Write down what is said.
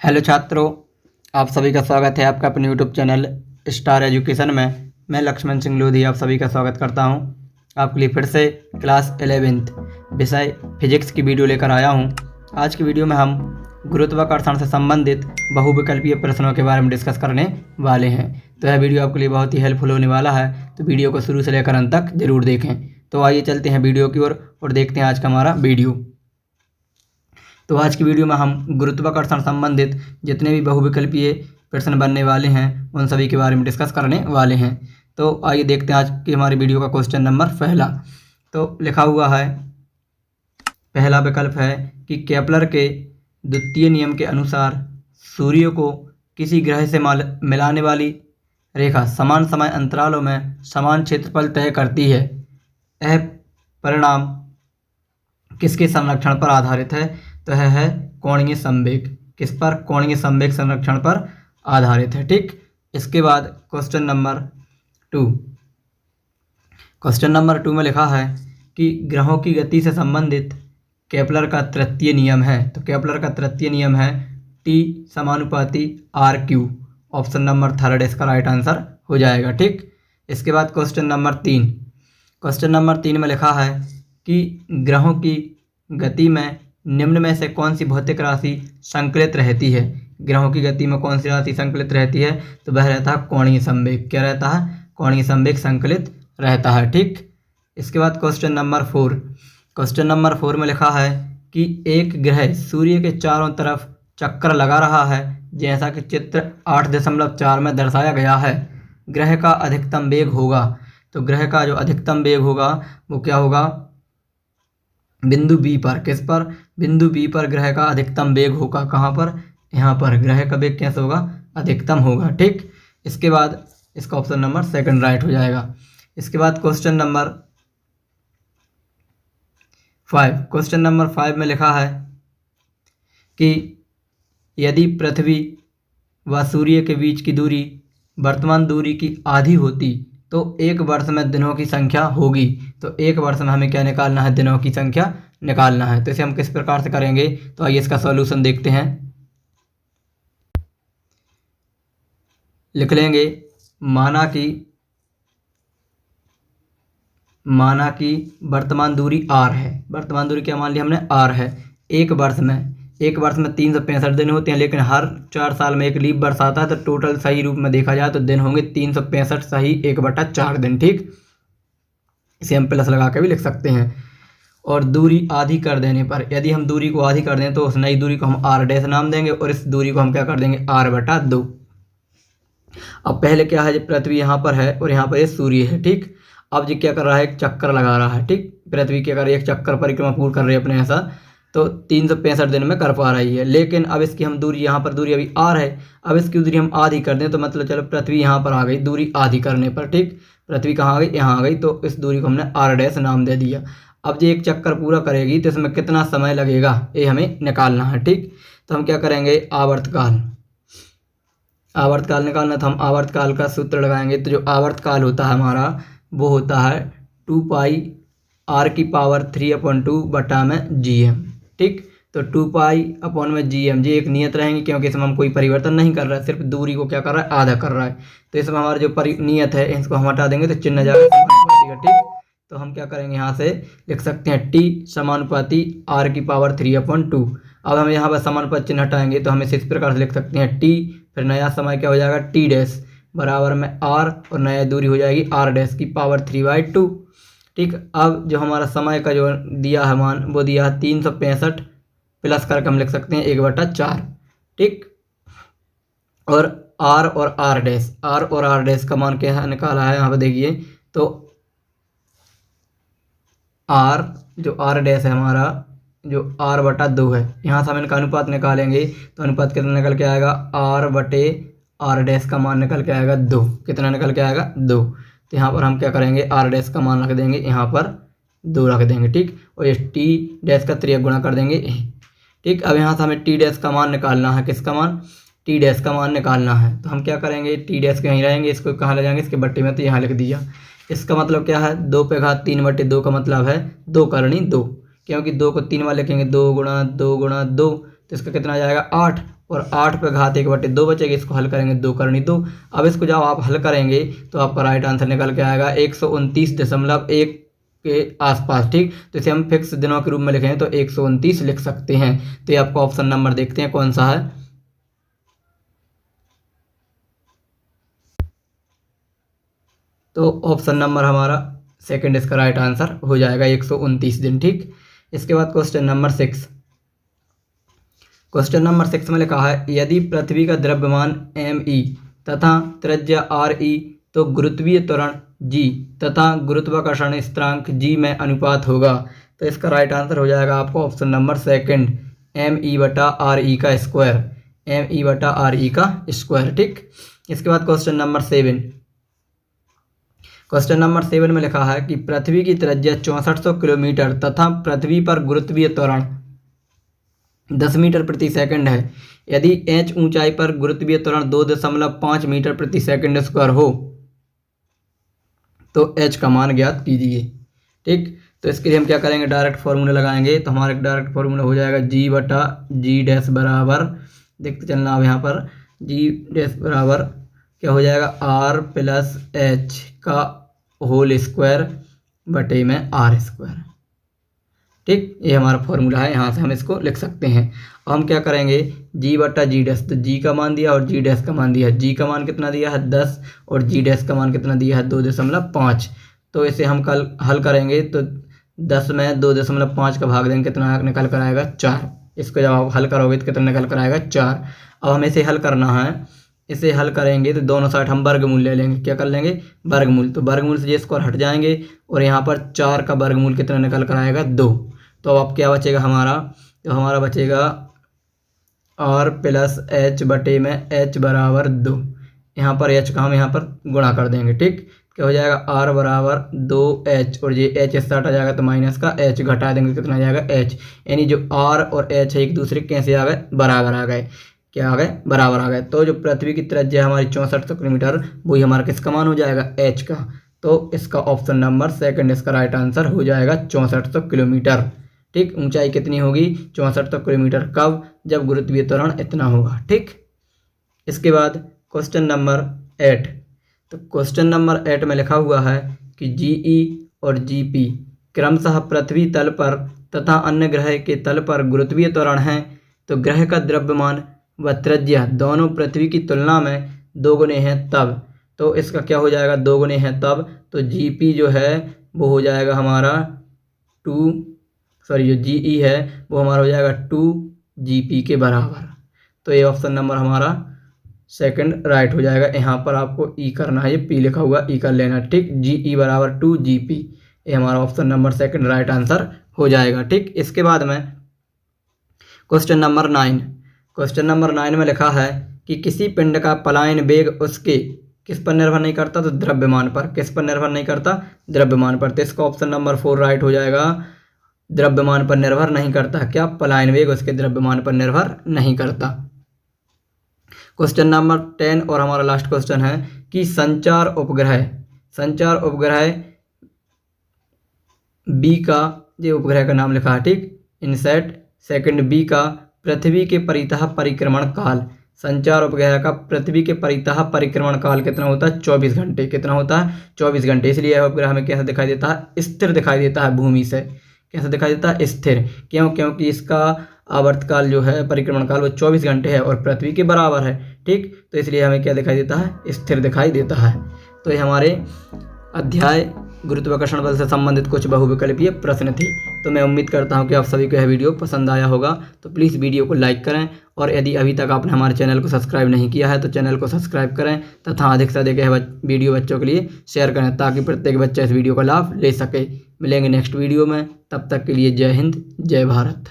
Hello छात्रों, आप सभी का स्वागत है आपका अपने यूट्यूब चैनल स्टार एजुकेशन में। मैं लक्ष्मण सिंह लोधी आप सभी का स्वागत करता हूं। आपके लिए फिर से क्लास 11th विषय फिजिक्स की वीडियो लेकर आया हूं। आज की वीडियो में हम गुरुत्वाकर्षण से संबंधित बहुविकल्पीय प्रश्नों के बारे में डिस्कस करने वाले हैं। तो यह वीडियो आपके लिए बहुत ही हेल्पफुल होने वाला है, तो वीडियो को शुरू से लेकर अंत तक जरूर देखें। तो आइए चलते हैं वीडियो की ओर और देखते हैं आज का हमारा वीडियो। तो आज की वीडियो में हम गुरुत्वाकर्षण संबंधित जितने भी बहुविकल्पीय प्रश्न बनने वाले हैं उन सभी के बारे में डिस्कस करने वाले हैं। तो आइए देखते हैं आज की हमारी वीडियो का क्वेश्चन नंबर पहला। तो लिखा हुआ है, पहला विकल्प है कि केपलर के द्वितीय नियम के अनुसार सूर्य को किसी ग्रह से मिलाने वाली रेखा समान समय अंतरालों में समान क्षेत्रफल तय करती है। यह परिणाम किसके संरक्षण पर आधारित है? तो यह है कोणीय संवेग। किस पर? कोणीय संवेग संरक्षण पर आधारित है। ठीक, इसके बाद क्वेश्चन नंबर 2। क्वेश्चन नंबर 2 में लिखा है कि ग्रहों की गति से संबंधित केपलर का तृतीय नियम है। तो केपलर का तृतीय नियम है T समानुपाती RQ। ऑप्शन नंबर 3 इसका राइट आंसर हो जाएगा। ठीक, इसके बाद क्वेश्चन नंबर 3। क्वेश्चन नंबर 3 में लिखा है कि ग्रहों की गति में निम्न में से कौन सी भौतिक राशि संकलित रहती है? ग्रहों की गति में कौन सी राशि संकलित रहती है? तो वह रहता है कोणीय संवेग। क्या रहता है? कोणीय संवेग संकलित रहता है। ठीक, इसके बाद क्वेश्चन नंबर 4। क्वेश्चन नंबर 4 में लिखा है कि एक ग्रह सूर्य के चारों तरफ चक्कर लगा रहा है, जैसा कि चित्र 8.4 में दर्शाया गया है। ग्रह का अधिकतम वेग होगा। तो ग्रह का जो अधिकतम वेग होगा वो क्या होगा? बिंदु बी पर। किस पर? बिंदु बी पर ग्रह का अधिकतम वेग होगा। कहाँ पर? यहाँ पर। ग्रह का वेग कैसे होगा? अधिकतम होगा। ठीक, इसके बाद इसका ऑप्शन नंबर 2 राइट हो जाएगा। इसके बाद क्वेश्चन नंबर 5। क्वेश्चन नंबर 5 में लिखा है कि यदि पृथ्वी व सूर्य के बीच की दूरी वर्तमान दूरी की आधी होती तो एक वर्ष में दिनों की संख्या होगी। तो एक वर्ष में हमें क्या निकालना है? दिनों की संख्या निकालना है। तो इसे हम किस प्रकार से करेंगे? तो आइए इसका सॉल्यूशन देखते हैं। लिख लेंगे, माना कि वर्तमान दूरी r है। वर्तमान दूरी क्या मान ली हमने? r है। एक वर्ष में 365 दिन होते हैं, लेकिन हर 4 साल में एक लीप वर्ष आता है। तो टोटल सही रूप में देखा जाए तो दिन होंगे 365 सही 1/4 दिन। ठीक, इसे हम प्लस लगा के भी लिख सकते हैं। और दूरी आधी कर देने पर, यदि हम दूरी को आधी कर दें तो उस नई दूरी को हम r' नाम देंगे और इस दूरी को हम क्या कर देंगे? r/2। अब पहले क्या है, जब पृथ्वी यहाँ पर है और यहाँ पर ये सूर्य है। ठीक, अब ये क्या कर रहा है? एक चक्कर लगा रहा है। ठीक, पृथ्वी क्या कर रही है? एक चक्कर परिक्रमा पूर्ण कर रही है अपने ऐसा। तो 365 दिन में कर पा रही है, लेकिन अब इसकी हम दूरी, यहाँ पर दूरी अभी r है, अब इसकी दूरी हम आधी कर दें तो मतलब चलो पृथ्वी यहाँ पर आ गई दूरी आधी करने पर। ठीक, पृथ्वी कहाँ आ गई? यहाँ आ गई। तो इस दूरी को हमने r' नाम दे दिया। अब जो एक चक्कर पूरा करेगी तो इसमें कितना समय लगेगा ये हमें निकालना है। ठीक, तो हम क्या करेंगे? आवर्तकाल निकालना। तो हम आवर्तकाल का सूत्र लगाएंगे। तो जो आवर्तकाल होता है हमारा वो होता है 2πr⁴ बटा में gm। ठीक, तो 2π/gm जी एक नियत रहेंगी, क्योंकि इसमें हम कोई परिवर्तन नहीं कर रहा है, सिर्फ दूरी को क्या कर रहा है? आधा कर रहा है। तो इसमें हमारा जो नियत है इसको हम हटा देंगे तो चिन्ह जाएगा। ठीक, तो हम क्या करेंगे? यहाँ से लिख सकते हैं T समानुपाती r⁴ अब हम यहाँ पर समानुपात चिन्ह हटाएंगे तो हम इसे इस प्रकार से लिख सकते हैं T, फिर नया समय क्या हो जाएगा? T' बराबर में r और नया दूरी हो जाएगी r⁻³ ठीक, अब जो हमारा समय का जो दिया है मान वो दिया है 365 प्लस करके हम लिख सकते हैं 1/4। ठीक, और r और r' का मान क्या निकाला है यहाँ पर देखिए। तो r जो r' है हमारा जो r/2 है, यहाँ से हम इनका अनुपात निकालेंगे तो अनुपात कितना निकल के आएगा? r/r' का मान निकल के आएगा 2। कितना निकल के आएगा? 2। तो यहाँ पर हम क्या करेंगे? r' का मान रख देंगे, यहाँ पर 2 रख देंगे। ठीक, और ये t' का 3 गुणा कर देंगे। ठीक, अब यहाँ से हमें t' का मान निकालना है। किसका मान? t' का मान निकालना है। तो हम क्या करेंगे? t' कहीं रहेंगे, इसको कहाँ ले जाएंगे? इसके बट्टे में। तो यहाँ लिख दिया। इसका मतलब क्या है? 2/3/2 का मतलब है 2 करनी 2, क्योंकि 2 को 3 बार लिखेंगे 2 × 2 × 2 तो इसका कितना आ जाएगा? 8। और 8 पे घात 1/2 बचेगा, इसको हल करेंगे 2 करनी 2। अब इसको जब आप हल करेंगे तो आपका राइट आंसर निकल के आएगा 129.1 के आसपास। ठीक, तो इसे हम फिक्स दिनों के रूप में लिखें तो 129 लिख सकते हैं। तो ये आपका ऑप्शन नंबर देखते हैं कौन सा है। तो ऑप्शन नंबर हमारा सेकंड इसका राइट आंसर हो जाएगा 129 दिन। ठीक, इसके बाद क्वेश्चन नंबर 6। क्वेश्चन नंबर 6 में लिखा है यदि पृथ्वी का द्रव्यमान me तथा त्रिज्या re तो गुरुत्वीय त्वरण g तथा गुरुत्वाकर्षण स्थिरांक g में अनुपात होगा। तो इसका राइट आंसर हो जाएगा आपको ऑप्शन नंबर सेकंड me/re का स्क्वायर, me/re का स्क्वायर। ठीक, इसके बाद क्वेश्चन नंबर 7। क्वेश्चन नंबर 7 में लिखा है कि पृथ्वी की त्रिज्या 6400 किलोमीटर तथा पृथ्वी पर गुरुत्वीय त्वरण 10 मीटर प्रति सेकंड है। यदि h ऊंचाई पर गुरुत्वीय त्वरण 2.5 मीटर प्रति सेकंड स्क्वायर हो तो h का मान ज्ञात कीजिए। ठीक, तो इसके लिए हम क्या करेंगे, डायरेक्ट फार्मूला लगाएंगे। तो हमारा डायरेक्ट फार्मूला हो जाएगा g/g डैश बराबर, देखते चलना अब यहाँ पर g डैश बराबर क्या हो जाएगा, r प्लस h का होल स्क्वायर बटे में r स्क्वायर। ठीक, ये हमारा फॉर्मूला है, यहाँ से हम इसको लिख सकते हैं। अब हम क्या करेंगे, g/g डैश, तो g का मान दिया और g डैश का मान दिया। g का मान कितना दिया है 10 और g डैश का मान कितना दिया है 2.5। तो इसे हम कल हल करेंगे तो 10 में 2.5 का भाग देंगे, कितना निकल कर आएगा 4। इसको जब आप हल करोगे तो कितना निकल कर आएगा 4। अब हमें इसे हल करना है, इसे हल करेंगे तो दोनों साइड हम वर्गमूल ले लेंगे। क्या कर लेंगे, वर्गमूल। तो वर्गमूल से ये स्क्वायर हट जाएंगे और यहाँ पर 4 का वर्गमूल कितना निकल कर आएगा 2। तो अब क्या बचेगा हमारा, तो हमारा बचेगा r प्लस h बटे में h बराबर 2। यहाँ पर h का हम यहाँ पर गुणा कर देंगे। ठीक, क्या हो जाएगा r बराबर 2h और ये h इससे हटा जाएगा तो माइनस का h घटा देंगे, कितना आ जाएगा h। यानी जो r और h है एक दूसरे कैसे आ गए, बराबर आ गए। क्या आ गए, बराबर आ गए। तो जो पृथ्वी की त्रिज्या हमारी 6400 किलोमीटर, वही हमारा किसका मान हो जाएगा, h का। तो इसका ऑप्शन नंबर सेकंड इसका राइट आंसर हो जाएगा 6400 किलोमीटर। ठीक, ऊंचाई कितनी होगी 6400 किलोमीटर, कब, जब गुरुत्वीय त्वरण इतना होगा। ठीक, इसके बाद क्वेश्चन नंबर 8। तो क्वेश्चन नंबर 8 में लिखा हुआ है कि GE और GP क्रमशः पृथ्वी तल पर तथा अन्य ग्रह के तल पर गुरुत्वीय त्वरण हैं। तो ग्रह का द्रव्यमान व त्रिज्या दोनों पृथ्वी की तुलना में 2 गुने हैं तब। तो इसका क्या हो जाएगा, 2 गुने हैं तब। तो GP जो है वो हो जाएगा हमारा जो GE है वो हमारा हो जाएगा 2GP के बराबर। तो ये ऑप्शन नंबर हमारा सेकंड राइट हो जाएगा। यहाँ पर आपको E करना है, ये P लिखा हुआ E कर लेना। ठीक, GE बराबर 2GP, ये हमारा option number second right answer हो जाएगा। ठीक, इसके बाद में क्वेश्चन नंबर 9। क्वेश्चन नंबर 9 में लिखा है कि किसी पिंड का पलायन वेग उसके किस पर निर्भर नहीं करता, तो द्रव्यमान पर। किस पर निर्भर नहीं करता, द्रव्यमान पर। तो इसका ऑप्शन नंबर 4 राइट हो जाएगा, द्रव्यमान पर निर्भर नहीं करता। क्या, पलायन वेग उसके द्रव्यमान पर निर्भर नहीं करता। क्वेश्चन नंबर 10 और हमारा लास्ट क्वेश्चन है कि संचार उपग्रह बी का, ये उपग्रह का नाम लिखा है। ठीक, इनसैट सेकंड बी का पृथ्वी के परितः परिक्रमण काल, संचार उपग्रह का पृथ्वी के परितः परिक्रमण काल कितना होता है, 24 घंटे। कितना होता है, 24 घंटे। इसलिए यह उपग्रह हमें कैसा दिखाई देता है, स्थिर दिखाई देता है भूमि से। कैसा दिखाई देता है, स्थिर। क्यों, क्योंकि इसका आवर्तकाल जो है, परिक्रमण काल, वो 24 घंटे है और पृथ्वी के बराबर है। ठीक, तो इसलिए हमें क्या दिखाई देता है, स्थिर दिखाई देता है। तो ये हमारे अध्याय गुरुत्वाकर्षण बल से संबंधित कुछ बहुविकल्पीय प्रश्न थे। तो मैं उम्मीद करता हूं कि आप सभी को यह वीडियो पसंद आया होगा। तो प्लीज़ वीडियो को लाइक करें और यदि अभी तक आपने हमारे चैनल को सब्सक्राइब नहीं किया है तो चैनल को सब्सक्राइब करें तथा अधिक से अधिक यह वीडियो बच्चों के लिए शेयर करें ताकि प्रत्येक बच्चा इस वीडियो का लाभ ले सके। मिलेंगे नेक्स्ट वीडियो में, तब तक के लिए जय हिंद, जय भारत।